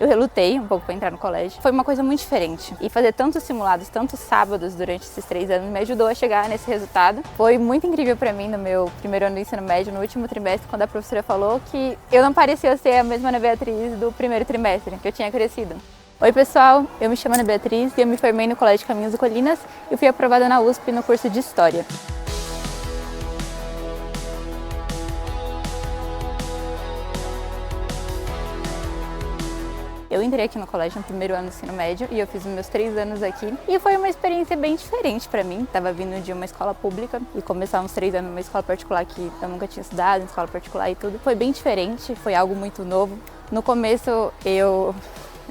Eu relutei um pouco para entrar no colégio. Foi uma coisa muito diferente. E fazer tantos simulados, tantos sábados durante esses 3 anos me ajudou a chegar nesse resultado. Foi muito incrível para mim no meu primeiro ano do ensino médio, no último trimestre, quando a professora falou que eu não parecia ser a mesma Ana Beatriz do primeiro trimestre, que eu tinha crescido. Oi pessoal, eu me chamo Ana Beatriz e eu me formei no Colégio Caminhos e Colinas e fui aprovada na USP no curso de História. Eu entrei aqui no colégio no primeiro ano do ensino médio e eu fiz os meus 3 anos aqui. E foi uma experiência bem diferente para mim. Tava vindo de uma escola pública e começar uns 3 anos numa escola particular que eu nunca tinha estudado, em escola particular e tudo. Foi bem diferente, foi algo muito novo. No começo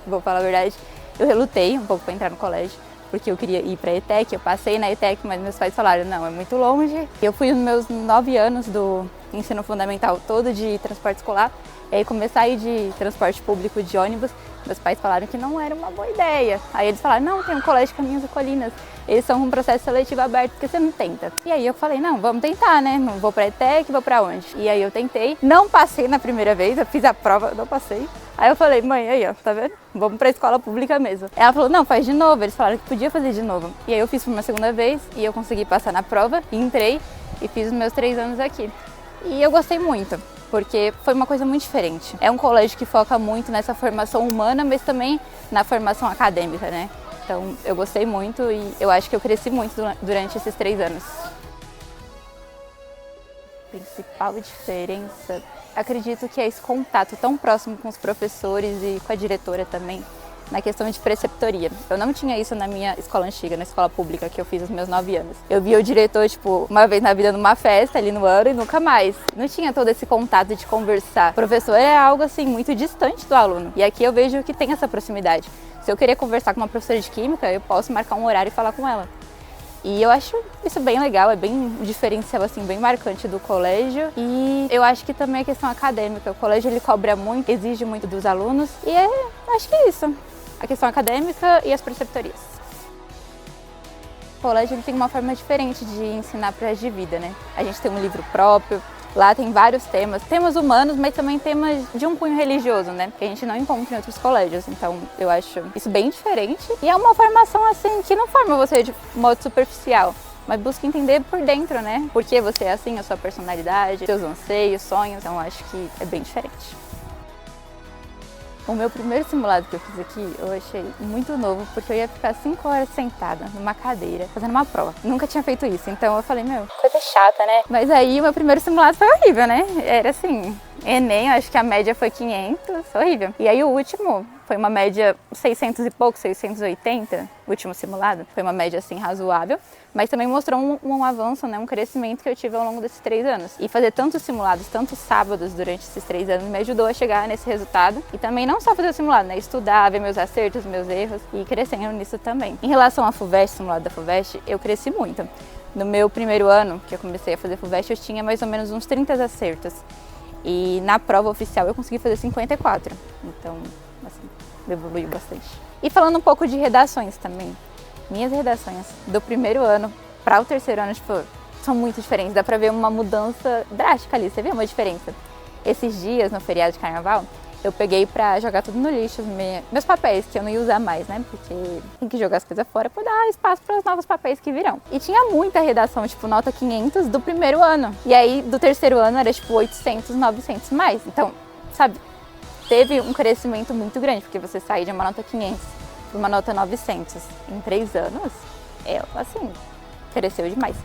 vou falar a verdade, eu relutei um pouco para entrar no colégio, porque eu queria ir para a ETEC, eu passei na ETEC, mas meus pais falaram, não, é muito longe. Eu fui nos meus 9 anos do ensino fundamental todo de transporte escolar, e aí começar a ir de transporte público de ônibus, meus pais falaram que não era uma boa ideia. Aí eles falaram, não, tem um colégio Caminhos e Colinas, eles são um processo seletivo aberto, porque você não tenta. E aí eu falei, não, vamos tentar, né? Não vou pra ETEC, vou pra onde? E aí eu tentei, não passei na primeira vez, eu fiz a prova, não passei. Aí eu falei, mãe, aí ó, tá vendo? Vamos pra escola pública mesmo. Ela falou, não, faz de novo, eles falaram que podia fazer de novo. E aí eu fiz por uma segunda vez e eu consegui passar na prova, e entrei e fiz os meus 3 anos aqui. E eu gostei muito, porque foi uma coisa muito diferente. É um colégio que foca muito nessa formação humana, mas também na formação acadêmica, né? Então eu gostei muito e eu acho que eu cresci muito durante esses 3 anos. Principal diferença, acredito que é esse contato tão próximo com os professores e com a diretora também, na questão de preceptoria. Eu não tinha isso na minha escola antiga, na escola pública que eu fiz os meus 9 anos. Eu via o diretor, tipo, uma vez na vida numa festa ali no ano e nunca mais. Não tinha todo esse contato de conversar. O professor é algo, assim, muito distante do aluno. E aqui eu vejo que tem essa proximidade. Se eu querer conversar com uma professora de química, eu posso marcar um horário e falar com ela. E eu acho isso bem legal, é bem um diferencial assim, bem marcante do colégio. E eu acho que também a questão acadêmica, o colégio ele cobra muito, exige muito dos alunos e acho que é isso, a questão acadêmica e as preceptorias. O colégio ele tem uma forma diferente de ensinar projetos de vida, né? A gente tem um livro próprio, lá tem vários temas humanos, mas também temas de um cunho religioso, né? Que a gente não encontra em outros colégios. Então, eu acho isso bem diferente. E é uma formação, assim, que não forma você de modo superficial, mas busca entender por dentro, né? Por que você é assim, a sua personalidade, seus anseios, sonhos. Então, acho que é bem diferente. O meu primeiro simulado que eu fiz aqui, eu achei muito novo, porque eu ia ficar 5 horas sentada numa cadeira, fazendo uma prova. Nunca tinha feito isso, então eu falei, meu, coisa chata, né? Mas aí o meu primeiro simulado foi horrível, né? Era assim, Enem, acho que a média foi 500, horrível. E aí o último foi uma média 600 e pouco, 680, o último simulado. Foi uma média assim razoável, mas também mostrou um avanço, né, um crescimento que eu tive ao longo desses 3 anos. E fazer tantos simulados, tantos sábados durante esses 3 anos me ajudou a chegar nesse resultado. E também não só fazer o simulado, né, estudar, ver meus acertos, meus erros e crescendo nisso também. Em relação à FUVEST, simulado da FUVEST, eu cresci muito. No meu primeiro ano que eu comecei a fazer FUVEST, eu tinha mais ou menos uns 30 acertos. E na prova oficial eu consegui fazer 54. Então, assim, evoluiu bastante. E falando um pouco de redações também. Minhas redações do primeiro ano para o terceiro ano, tipo, são muito diferentes. Dá pra ver uma mudança drástica ali. Você vê uma diferença? Esses dias, no feriado de carnaval, eu peguei pra jogar tudo no lixo, meus papéis, que eu não ia usar mais, né? Porque tem que jogar as coisas fora pra dar espaço para os novos papéis que virão. E tinha muita redação, tipo, nota 500 do primeiro ano. E aí, do terceiro ano, era tipo 800, 900 mais. Então, sabe, teve um crescimento muito grande, porque você sai de uma nota 500 para uma nota 900 em 3 anos, assim, cresceu demais.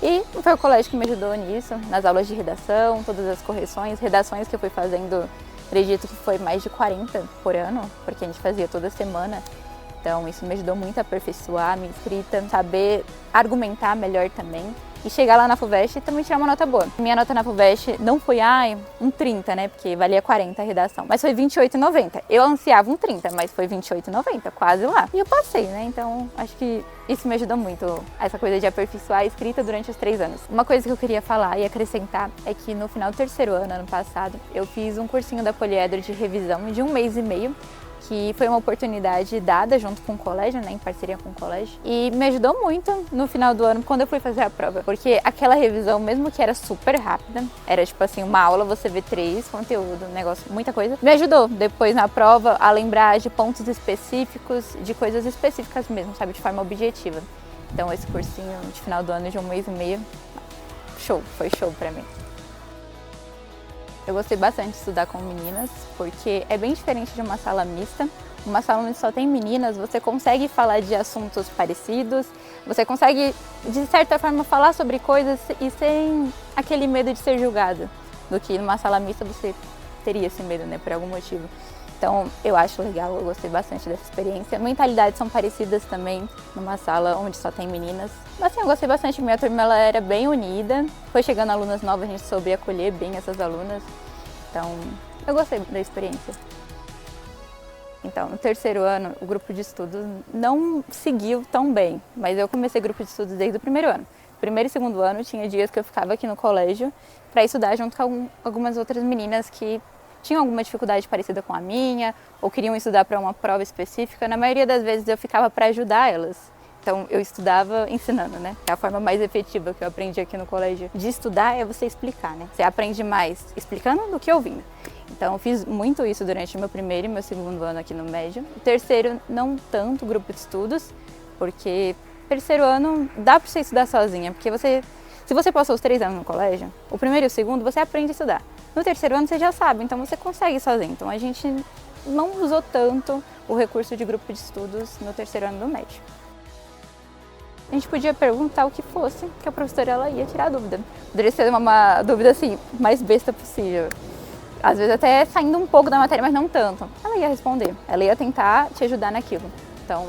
E foi o colégio que me ajudou nisso, nas aulas de redação, todas as correções, redações que eu fui fazendo. Acredito que foi mais de 40 por ano, porque a gente fazia toda semana. Então isso me ajudou muito a aperfeiçoar a minha escrita, saber argumentar melhor também. E chegar lá na FUVEST e também tirar uma nota boa. Minha nota na FUVEST não foi, um 30, né? Porque valia 40 a redação. Mas foi 28,90. Eu ansiava um 30, mas foi 28,90, quase lá. E eu passei, né? Então, acho que isso me ajudou muito, essa coisa de aperfeiçoar a escrita durante os 3 anos. Uma coisa que eu queria falar e acrescentar é que no final do terceiro ano, ano passado, eu fiz um cursinho da Poliedro de revisão de 1 mês e meio, que foi uma oportunidade dada junto com o colégio, né, em parceria com o colégio, e me ajudou muito no final do ano quando eu fui fazer a prova, porque aquela revisão, mesmo que era super rápida, era tipo assim, uma aula, você vê 3 conteúdo, negócio, muita coisa, me ajudou depois na prova a lembrar de pontos específicos, de coisas específicas mesmo, sabe, de forma objetiva. Então esse cursinho de final do ano de 1 mês e meio, show, foi show pra mim. Eu gostei bastante de estudar com meninas, porque é bem diferente de uma sala mista. Uma sala onde só tem meninas, você consegue falar de assuntos parecidos, você consegue, de certa forma, falar sobre coisas e sem aquele medo de ser julgado, do que numa sala mista você teria esse medo, né, por algum motivo. Então, eu acho legal, eu gostei bastante dessa experiência. Mentalidades são parecidas também, numa sala onde só tem meninas. Mas assim, eu gostei bastante, minha turma ela era bem unida. Foi chegando alunas novas, a gente soube acolher bem essas alunas. Então, eu gostei da experiência. Então, no terceiro ano, o grupo de estudos não seguiu tão bem, mas eu comecei grupo de estudos desde o primeiro ano. Primeiro e segundo ano, tinha dias que eu ficava aqui no colégio para estudar junto com algumas outras meninas que tinham alguma dificuldade parecida com a minha, ou queriam estudar para uma prova específica. Na maioria das vezes eu ficava para ajudar elas. Então eu estudava ensinando, né? É a forma mais efetiva que eu aprendi aqui no colégio de estudar é você explicar, né? Você aprende mais explicando do que ouvindo. Então eu fiz muito isso durante o meu primeiro e meu segundo ano aqui no médio. O terceiro, não tanto grupo de estudos, porque terceiro ano dá para você estudar sozinha, porque se você passou os 3 anos no colégio, o primeiro e o segundo você aprende a estudar. No terceiro ano você já sabe, então você consegue ir sozinho. Então a gente não usou tanto o recurso de grupo de estudos no terceiro ano do médio. A gente podia perguntar o que fosse, que a professora ela ia tirar a dúvida. Poderia ser uma dúvida assim, mais besta possível. Às vezes até saindo um pouco da matéria, mas não tanto. Ela ia responder, ela ia tentar te ajudar naquilo. Então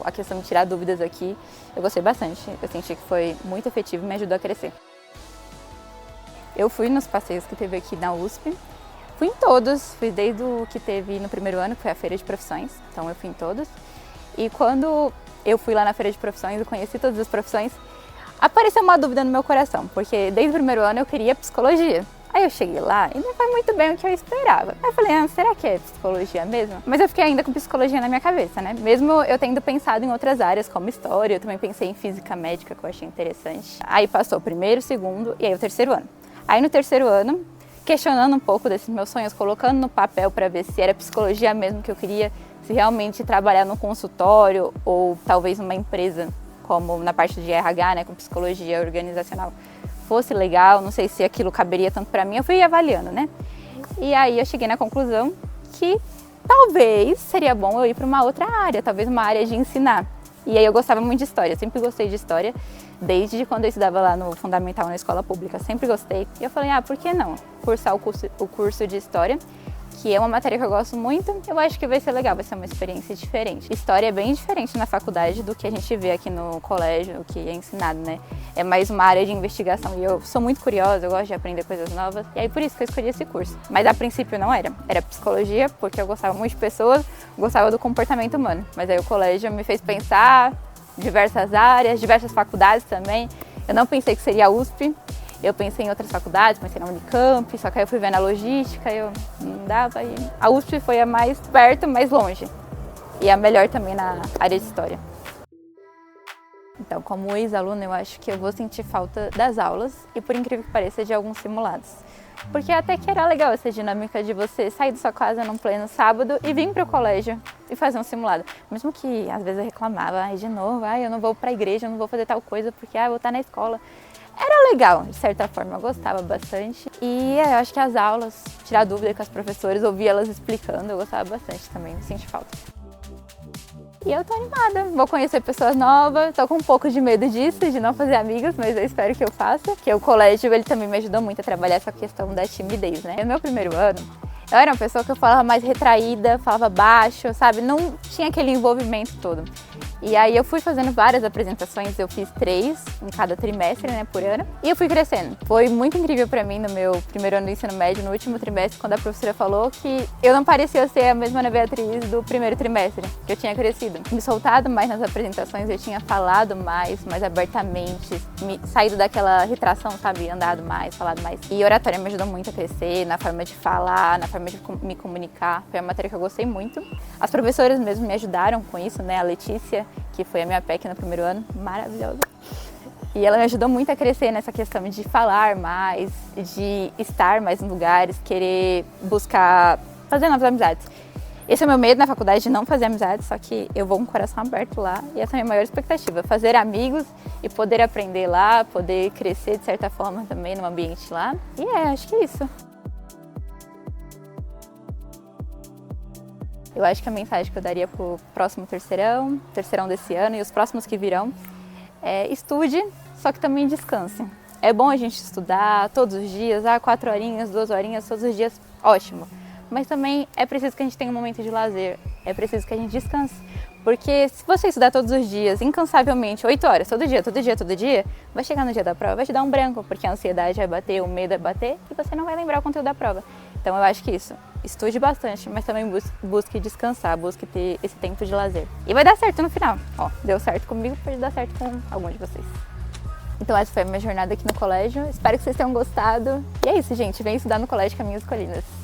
a questão de tirar dúvidas aqui, eu gostei bastante. Eu senti que foi muito efetivo e me ajudou a crescer. Eu fui nos passeios que teve aqui na USP, fui em todos, fui desde o que teve no primeiro ano, que foi a Feira de Profissões, então eu fui em todos. E quando eu fui lá na Feira de Profissões e conheci todas as profissões, apareceu uma dúvida no meu coração, porque desde o primeiro ano eu queria psicologia. Aí eu cheguei lá e não foi muito bem o que eu esperava. Aí eu falei, será que é psicologia mesmo? Mas eu fiquei ainda com psicologia na minha cabeça, né? Mesmo eu tendo pensado em outras áreas, como história, eu também pensei em física médica, que eu achei interessante. Aí passou o primeiro, o segundo e aí o terceiro ano. Aí no terceiro ano, questionando um pouco desses meus sonhos, colocando no papel para ver se era psicologia mesmo que eu queria, se realmente trabalhar num consultório ou talvez numa empresa, como na parte de RH, né, com psicologia organizacional, fosse legal, não sei se aquilo caberia tanto para mim, eu fui avaliando, né? E aí eu cheguei na conclusão que talvez seria bom eu ir para uma outra área, talvez uma área de ensinar. E aí eu gostava muito de história, sempre gostei de história, desde quando eu estudava lá no Fundamental na escola pública, sempre gostei. E eu falei, por que não cursar o curso de história, que é uma matéria que eu gosto muito, eu acho que vai ser legal, vai ser uma experiência diferente. História é bem diferente na faculdade do que a gente vê aqui no colégio, o que é ensinado, né? É mais uma área de investigação e eu sou muito curiosa, eu gosto de aprender coisas novas, e aí por isso que eu escolhi esse curso. Mas a princípio não era, era psicologia, porque eu gostava muito de pessoas, gostava do comportamento humano. Mas aí o colégio me fez pensar diversas áreas, diversas faculdades também. Eu não pensei que seria a USP, eu pensei em outras faculdades, pensei na Unicamp, só que aí eu fui ver na logística, eu não dava. E a USP foi a mais perto, mais longe. E a melhor também na área de história. Então, como ex-aluna, eu acho que eu vou sentir falta das aulas e, por incrível que pareça, de alguns simulados. Porque até que era legal essa dinâmica de você sair da sua casa num pleno sábado e vir para o colégio e fazer um simulado. Mesmo que às vezes eu reclamava, de novo, eu não vou para a igreja, eu não vou fazer tal coisa porque eu vou estar na escola. Era legal, de certa forma, eu gostava bastante. E eu acho que as aulas, tirar dúvida com as professoras, ouvir elas explicando, eu gostava bastante também, me senti falta. E eu tô animada, vou conhecer pessoas novas, tô com um pouco de medo disso, de não fazer amigos, mas eu espero que eu faça. Porque o colégio, ele também me ajudou muito a trabalhar essa questão da timidez, né? No meu primeiro ano, eu era uma pessoa que eu falava mais retraída, falava baixo, sabe? Não tinha aquele envolvimento todo. E aí eu fui fazendo várias apresentações, eu fiz 3 em cada trimestre, né, por ano. E eu fui crescendo. Foi muito incrível pra mim no meu primeiro ano do ensino médio, no último trimestre, quando a professora falou que eu não parecia ser a mesma Ana Beatriz do primeiro trimestre, que eu tinha crescido. Me soltado mais nas apresentações, eu tinha falado mais abertamente, saído daquela retração, sabe, andado mais, falado mais. E oratória me ajudou muito a crescer, na forma de falar, na forma de me comunicar. Foi uma matéria que eu gostei muito. As professoras mesmo me ajudaram com isso, né? A Letícia, que foi a minha PEC no primeiro ano, maravilhosa. E ela me ajudou muito a crescer nessa questão de falar mais, de estar mais em lugares, querer buscar fazer novas amizades. Esse é o meu medo na faculdade, de não fazer amizades, só que eu vou com o coração aberto lá e essa é a minha maior expectativa, fazer amigos e poder aprender lá, poder crescer de certa forma também no ambiente lá. E acho que é isso. Eu acho que a mensagem que eu daria pro próximo terceirão desse ano e os próximos que virão é estude, só que também descanse. É bom a gente estudar todos os dias, 4 horinhas, 2 horinhas, todos os dias, ótimo. Mas também é preciso que a gente tenha um momento de lazer, é preciso que a gente descanse. Porque se você estudar todos os dias, incansavelmente, 8 horas, todo dia, vai chegar no dia da prova, vai te dar um branco, porque a ansiedade vai bater, o medo vai bater e você não vai lembrar o conteúdo da prova. Então eu acho que isso, estude bastante, mas também busque descansar, busque ter esse tempo de lazer. E vai dar certo no final. Ó, deu certo comigo, pode dar certo com algum de vocês. Então essa foi a minha jornada aqui no colégio, espero que vocês tenham gostado. E é isso, gente, vem estudar no Colégio Caminhos Colinas.